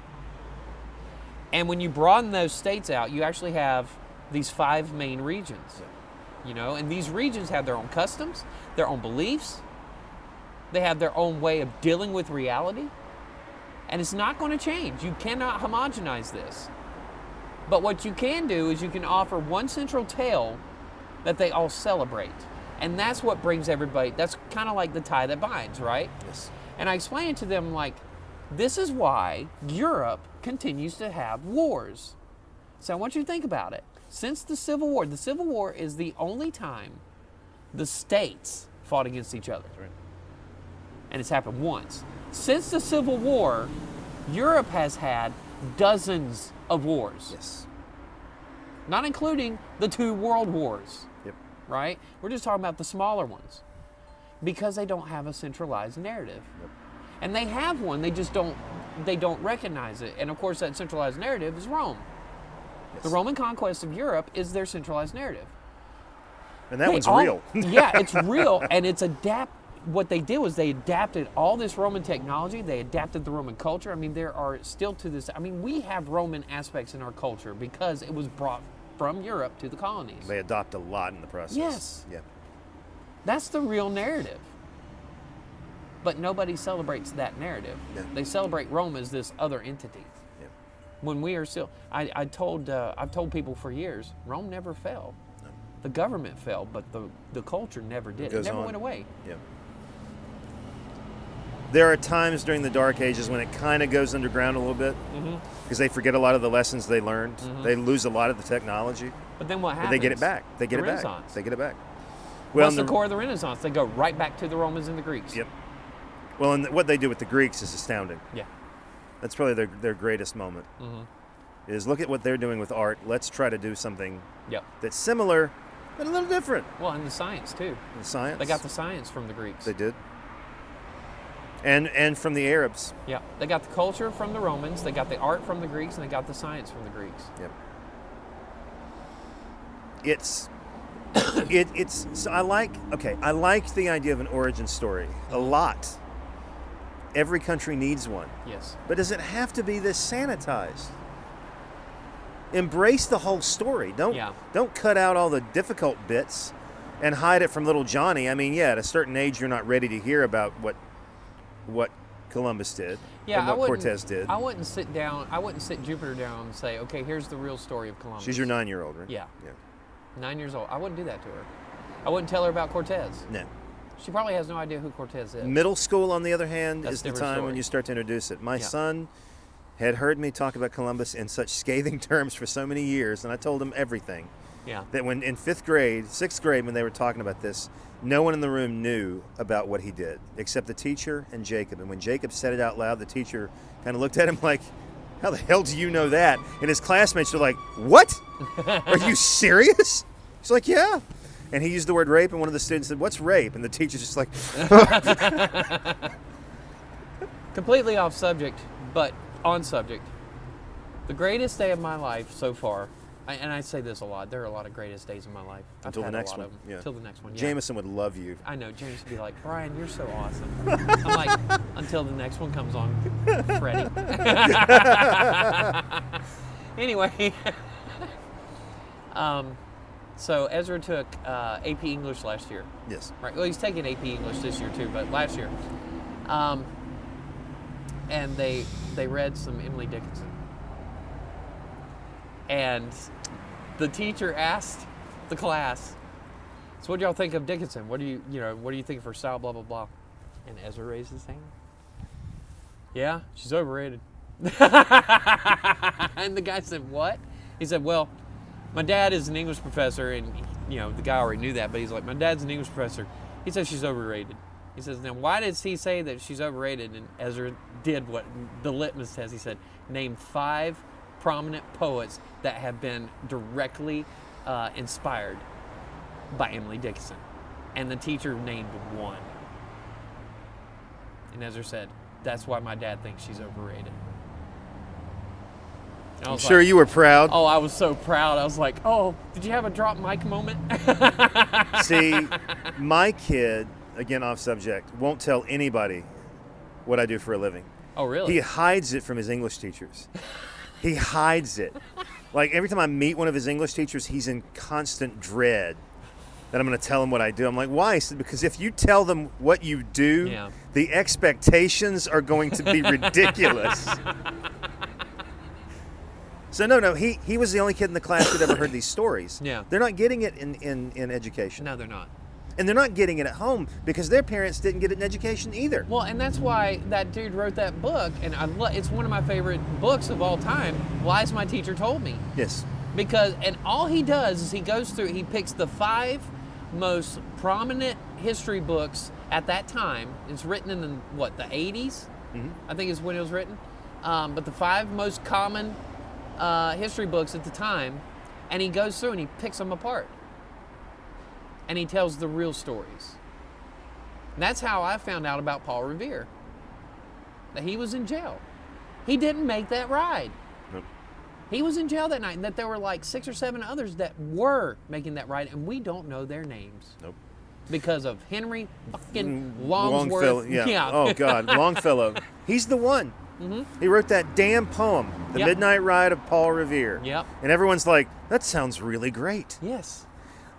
And when you broaden those states out, you actually have these 5 main regions, you know, and these regions have their own customs, their own beliefs, they have their own way of dealing with reality, and it's not going to change. You cannot homogenize this. But what you can do is you can offer one central tale that they all celebrate. And that's what brings everybody, that's kind of like the tie that binds, right? Yes. And I explained to them, like, this is why Europe continues to have wars. So I want you to think about it. Since the Civil War is the only time the states fought against each other. That's right. And it's happened once. Since the Civil War, Europe has had dozens of wars. Yes. Not including the 2 world wars, Yep. right? We're just talking about the smaller ones. Because they don't have a centralized narrative. Yep. And they have one, they just don't recognize it. And of course that centralized narrative is Rome. Yes. The Roman conquest of Europe is their centralized narrative. And that one's real. Yeah, it's real, and it's what they did was they adapted all this Roman technology, they adapted the Roman culture. I mean, there are still to this, I mean, we have Roman aspects in our culture because it was brought from Europe to the colonies. They adopt a lot in the process. Yes. Yeah. That's the real narrative. But nobody celebrates that narrative. Yeah. They celebrate Rome as this other entity. Yeah. When we are still, I've told people for years, Rome never fell. No. The government fell, but the culture never did. It goes never on. went away. Yeah. There are times during the Dark Ages when it kind of goes underground a little bit because they forget a lot of the lessons they learned. They lose a lot of the technology. But then what But happens? they get it back. They get The it back. Renaissance. They get it back. What's in the core of the Renaissance? They go right back to the Romans and the Greeks. Yep. Well, and what they do with the Greeks is astounding. Yeah. That's probably their greatest moment. Is look at what they're doing with art. Let's try to do something Yep. that's similar, but a little different. Well, and the science too. In science. They got the science from the Greeks. They did. And from the Arabs. Yeah. They got the culture from the Romans. They got the art from the Greeks, and they got the science from the Greeks. Yep. It's so I like the idea of an origin story a lot. Every country needs one. Yes. But does it have to be this sanitized? Embrace the whole story. Don't cut out all the difficult bits and hide it from little Johnny. I mean, yeah, at a certain age you're not ready to hear about what Columbus did and what Cortez did. I wouldn't sit Jupiter down and say, okay, here's the real story of Columbus. She's your 9-year-old, right? Yeah. 9 years old. I wouldn't do that to her. I wouldn't tell her about Cortez. No. She probably has no idea who Cortez is. Middle school, on the other hand, That's is the a different time story. when you start to introduce it. My son had heard me talk about Columbus in such scathing terms for so many years, and I told him everything. Yeah. That when in 5th grade, 6th grade, when they were talking about this, no one in the room knew about what he did except the teacher and Jacob. And when Jacob said it out loud, the teacher kind of looked at him like, how the hell do you know that? And his classmates were like, what? Are you serious? He's like, yeah. And he used the word rape, and one of the students said, what's rape? And the teacher's just like, Completely off subject, but on subject. The greatest day of my life so far, and I say this a lot, there are a lot of greatest days of my life. Until the next one. Yeah. Until the next one, yeah. Jameson would love you. I know, James would be like, Brian, you're so awesome. I'm like, until the next one comes on, Freddie. Anyway, so Ezra took AP English last year. Yes. Right. Well, he's taking AP English this year too, but last year. And they read some Emily Dickinson. And the teacher asked the class, so what do y'all think of Dickinson? What do you think of her style, blah, blah, blah. And Ezra raised his hand. Yeah, she's overrated. And the guy said, what? He said, well, my dad is an English professor, and the guy already knew that, but he's like, my dad's an English professor. He says she's overrated. He says, now why does he say that she's overrated? And Ezra did what the litmus test. He said, name 5 prominent poets that have been directly inspired by Emily Dickinson. And the teacher named 1. And Ezra said, that's why my dad thinks she's overrated. I'm sure you were proud. Oh, I was so proud. I was like, oh, did you have a drop mic moment? See, my kid, again off subject, won't tell anybody what I do for a living. Oh, really? He hides it from his English teachers. He hides it. Like every time I meet one of his English teachers, he's in constant dread that I'm going to tell him what I do. I'm like, why? He said, because if you tell them what you do, the expectations are going to be ridiculous. So no, he was the only kid in the class who'd ever heard these stories. Yeah. They're not getting it in education. No, they're not. And they're not getting it at home because their parents didn't get it in education either. Well, and that's why that dude wrote that book, and it's one of my favorite books of all time, Lies My Teacher Told Me. Yes. Because, and all he does is he goes through, he picks the 5 most prominent history books at that time. It's written in the 80s? Mm-hmm. I think is when it was written. But the 5 most common history books at the time, and he goes through and he picks them apart. And he tells the real stories. And that's how I found out about Paul Revere. That he was in jail. He didn't make that ride. Nope. He was in jail that night, and that there were like 6 or 7 others that were making that ride, and we don't know their names. Nope. Because of Henry fucking Longsworth. Longfellow, yeah. Oh, God. Longfellow. He's the one. Mm-hmm. He wrote that damn poem, The Midnight Ride of Paul Revere. Yep. And everyone's like, that sounds really great. Yes.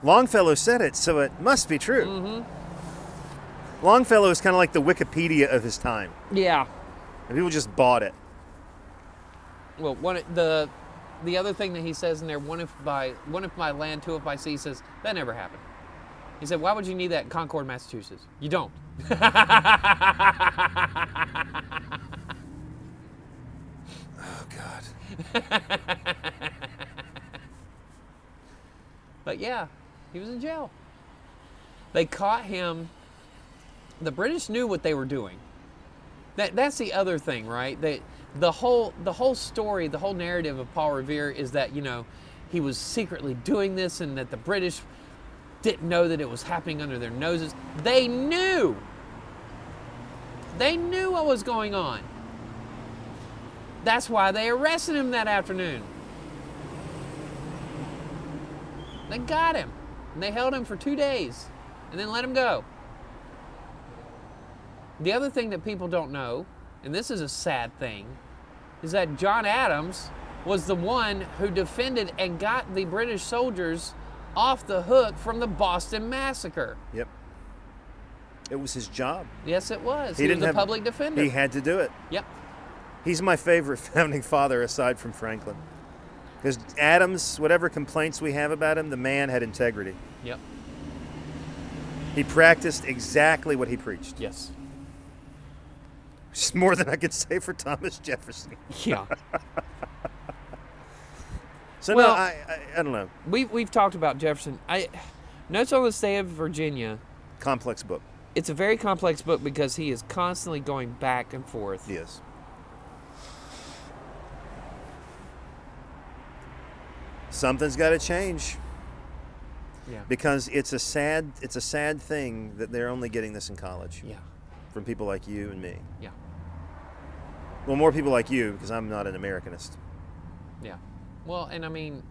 Longfellow said it, so it must be true. Mm-hmm. Longfellow is kind of like the Wikipedia of his time. Yeah. And people just bought it. Well, the other thing that he says in there, one if by land, 2 if by sea, he says, that never happened. He said, why would you need that in Concord, Massachusetts? You don't. Oh, God. But yeah, he was in jail. They caught him. The British knew what they were doing. That's the other thing, right? The whole story, the whole narrative of Paul Revere is that, he was secretly doing this and that the British didn't know that it was happening under their noses. They knew. They knew what was going on. That's why they arrested him that afternoon. They got him. And they held him for 2 days and then let him go. The other thing that people don't know, and this is a sad thing, is that John Adams was the one who defended and got the British soldiers off the hook from the Boston Massacre. Yep. It was his job. Yes, it was. He was the public defender. He had to do it. Yep. He's my favorite founding father aside from Franklin. Because Adams, whatever complaints we have about him, the man had integrity. Yep. He practiced exactly what he preached. Yes. It's more than I could say for Thomas Jefferson. Yeah. So Well, no, I don't know. We've talked about Jefferson. Notes on the State of Virginia. Complex book. It's a very complex book because he is constantly going back and forth. Yes. Something's got to change. Yeah. Because it's a sad thing that they're only getting this in college. Yeah. From people like you and me. Yeah. Well, more people like you, because I'm not an Americanist. Yeah. Well, and I mean,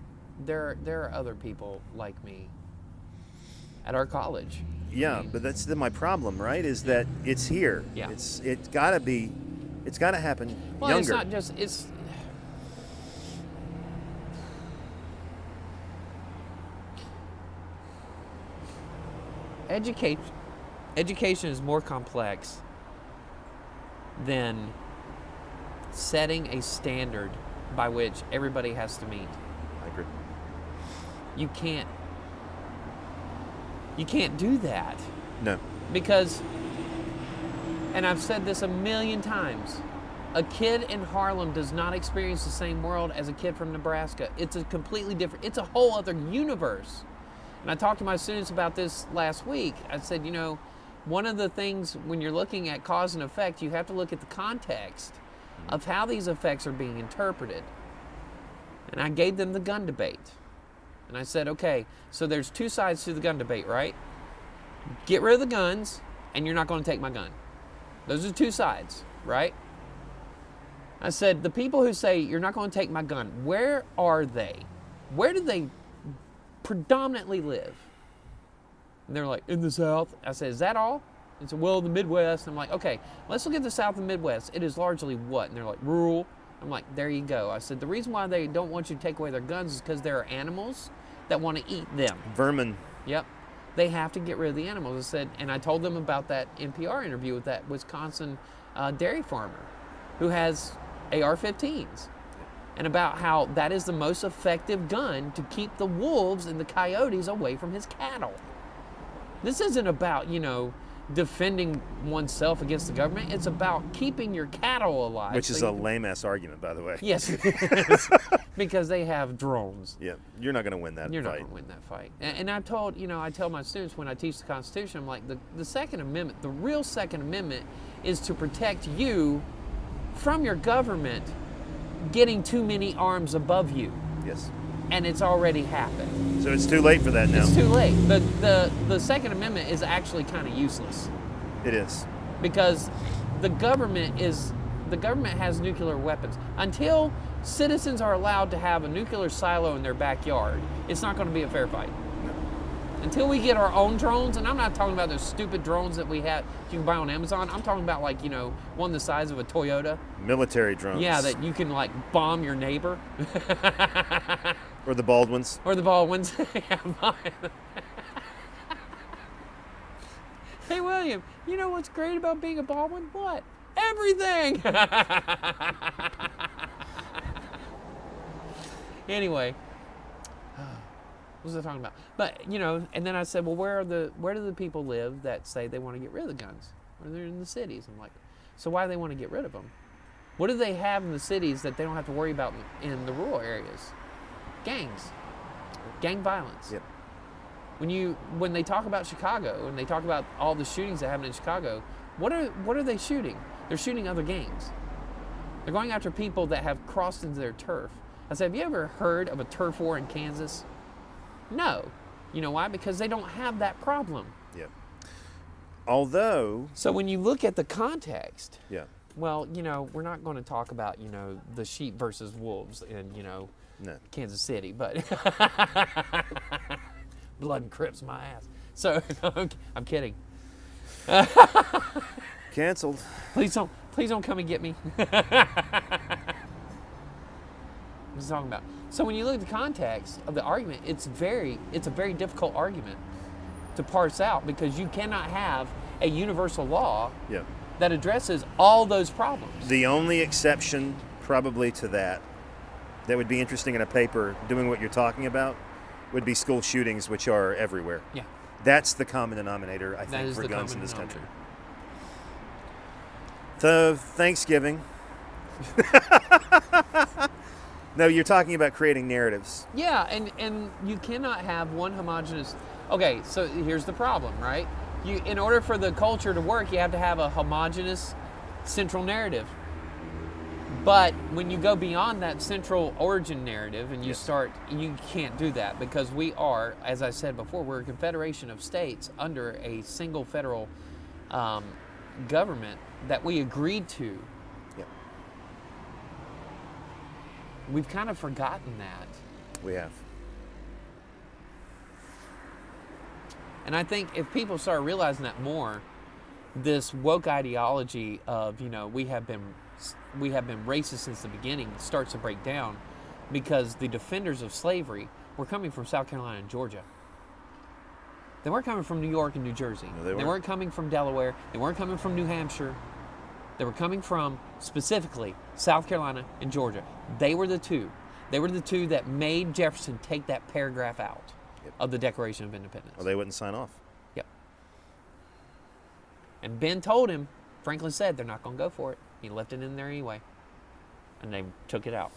there are other people like me at our college. Yeah, I mean, but that's my problem, right? Is that it's here. Yeah. It's got to happen well, younger. it's not just it's. Education is more complex than setting a standard by which everybody has to meet. I agree. You can't do that. No. Because, and I've said this a million times, a kid in Harlem does not experience the same world as a kid from Nebraska. It's a completely different, it's a whole other universe. And I talked to my students about this last week. I said, one of the things when you're looking at cause and effect, you have to look at the context of how these effects are being interpreted. And I gave them the gun debate. And I said, okay, so there's two sides to the gun debate, right? Get rid of the guns, and you're not going to take my gun. Those are two sides, right? I said, the people who say you're not going to take my gun, where are they? Where do they predominantly live? And they're like, in the South. I said, is that all? And said, well, the Midwest. I'm like, okay, let's look at the South and Midwest. It is largely what? And they're like, rural. I'm like, there you go. I said, the reason why they don't want you to take away their guns is because there are animals that want to eat them. Vermin. Yep. They have to get rid of the animals. I said, and I told them about that NPR interview with that Wisconsin dairy farmer who has AR-15s. And about how that is the most effective gun to keep the wolves and the coyotes away from his cattle. This isn't about, defending oneself against the government. It's about keeping your cattle alive. Which is a lame-ass argument, by the way. Yes. Because they have drones. Yeah, you're not going to win that You're fight. not going to win that fight. And I tell my students when I teach the Constitution, I'm like, the Second Amendment, the real Second Amendment is to protect you from your government getting too many arms above you. Yes. And it's already happened. So it's too late for that now. It's too late. The Second Amendment is actually kind of useless. It is. Because the government has nuclear weapons. Until citizens are allowed to have a nuclear silo in their backyard, it's not going to be a fair fight. Until we get our own drones, and I'm not talking about those stupid drones that we have you can buy on Amazon. I'm talking about one the size of a Toyota. Military drones. Yeah, that you can bomb your neighbor. Or the Baldwins. Or the Baldwins. Hey, William, you know what's great about being a Baldwin? What? Everything! Anyway, what was I talking about? But, and then I said, well, where do the people live that say they want to get rid of the guns? Well, they're in the cities. I'm like, so why do they want to get rid of them? What do they have in the cities that they don't have to worry about in the rural areas? Gangs. Gang violence. Yep. When they talk about Chicago and they talk about all the shootings that happen in Chicago, what are they shooting? They're shooting other gangs. They're going after people that have crossed into their turf. I said, have you ever heard of a turf war in Kansas? No. You know why? Because they don't have that problem. Yeah. Although. So when you look at the context. Yeah. Well, we're not going to talk about, the sheep versus wolves in, No. Kansas City, but blood and Crips my ass. So I'm kidding. Canceled. Please don't come and get me. What talking about? So when you look at the context of the argument, it's a very difficult argument to parse out because you cannot have a universal law Yeah. that addresses all those problems. The only exception probably to that would be interesting in a paper doing what you're talking about would be school shootings, which are everywhere. Yeah. That's the common denominator, I think, is for the guns in common this country. denominator. So, Thanksgiving. No, you're talking about creating narratives. Yeah, and you cannot have one homogenous. Okay, so here's the problem, right? In order for the culture to work, you have to have a homogenous central narrative. But when you go beyond that central origin narrative and you you can't do that, because we are, as I said before, we're a confederation of states under a single federal government that we agreed to. Yep. We've kind of forgotten that. We have. And I think if people start realizing that more, this woke ideology of, we have been racist since the beginning starts to break down, because the defenders of slavery were coming from South Carolina and Georgia. They weren't coming from New York and New Jersey. No, they weren't coming from Delaware. They weren't coming from New Hampshire. They were coming from, specifically, South Carolina and Georgia. They were the two. They were the two that made Jefferson take that paragraph out of the Declaration of Independence. Well, they wouldn't sign off. Yep. And Ben told him, Franklin said, they're not going to go for it. He left it in there anyway. And they took it out.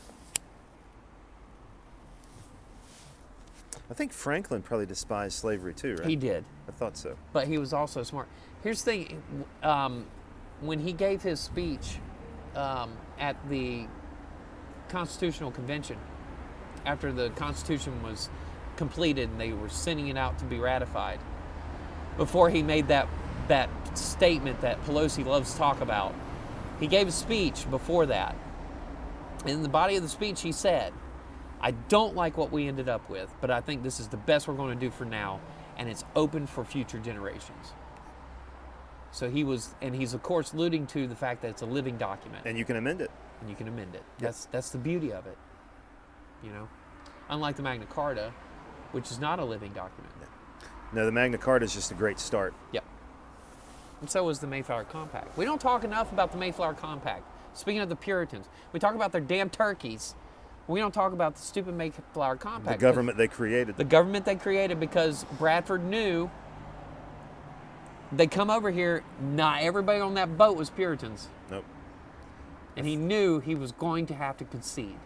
I think Franklin probably despised slavery too, right? He did. I thought so. But he was also smart. Here's the thing. When he gave his speech at the Constitutional Convention, after the Constitution was completed and they were sending it out to be ratified, before he made that statement that Pelosi loves to talk about, he gave a speech before that. In the body of the speech, he said, I don't like what we ended up with, but I think this is the best we're going to do for now, and it's open for future generations. So he's of course alluding to the fact that it's a living document. And you can amend it. And you can amend it. Yep. That's the beauty of it. Unlike the Magna Carta, which is not a living document. No, the Magna Carta is just a great start. Yep. And so was the Mayflower Compact. We don't talk enough about the Mayflower Compact. Speaking of the Puritans, we talk about their damn turkeys. We don't talk about the stupid Mayflower Compact. The government they created. The government they created, because Bradford knew they come over here, not everybody on that boat was Puritans. Nope. And he knew he was going to have to concede.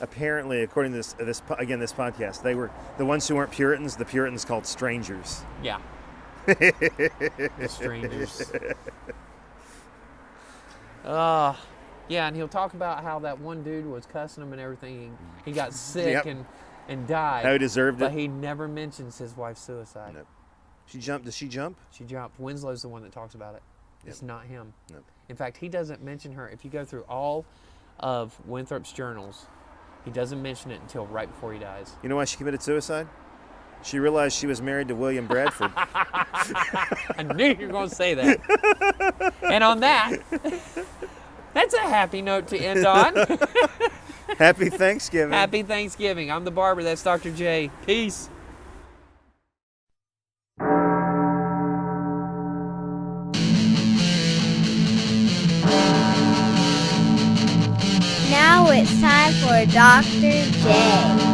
Apparently, according to this podcast, they were the ones who weren't Puritans. The Puritans called strangers. Yeah. The strangers. Yeah, and he'll talk about how that one dude was cussing him and everything. He got sick and died. How he deserved it. But he never mentions his wife's suicide. Nope. She jumped. Does she jump? She jumped. Winslow's the one that talks about it. Yep. It's not him. Nope. In fact, he doesn't mention her. If you go through all of Winthrop's journals, he doesn't mention it until right before he dies. You know why she committed suicide? She realized she was married to William Bradford. I knew you were going to say that. And on that, that's a happy note to end on. Happy Thanksgiving. Happy Thanksgiving. I'm the barber. That's Dr. J. Peace. Now it's time for Dr. J.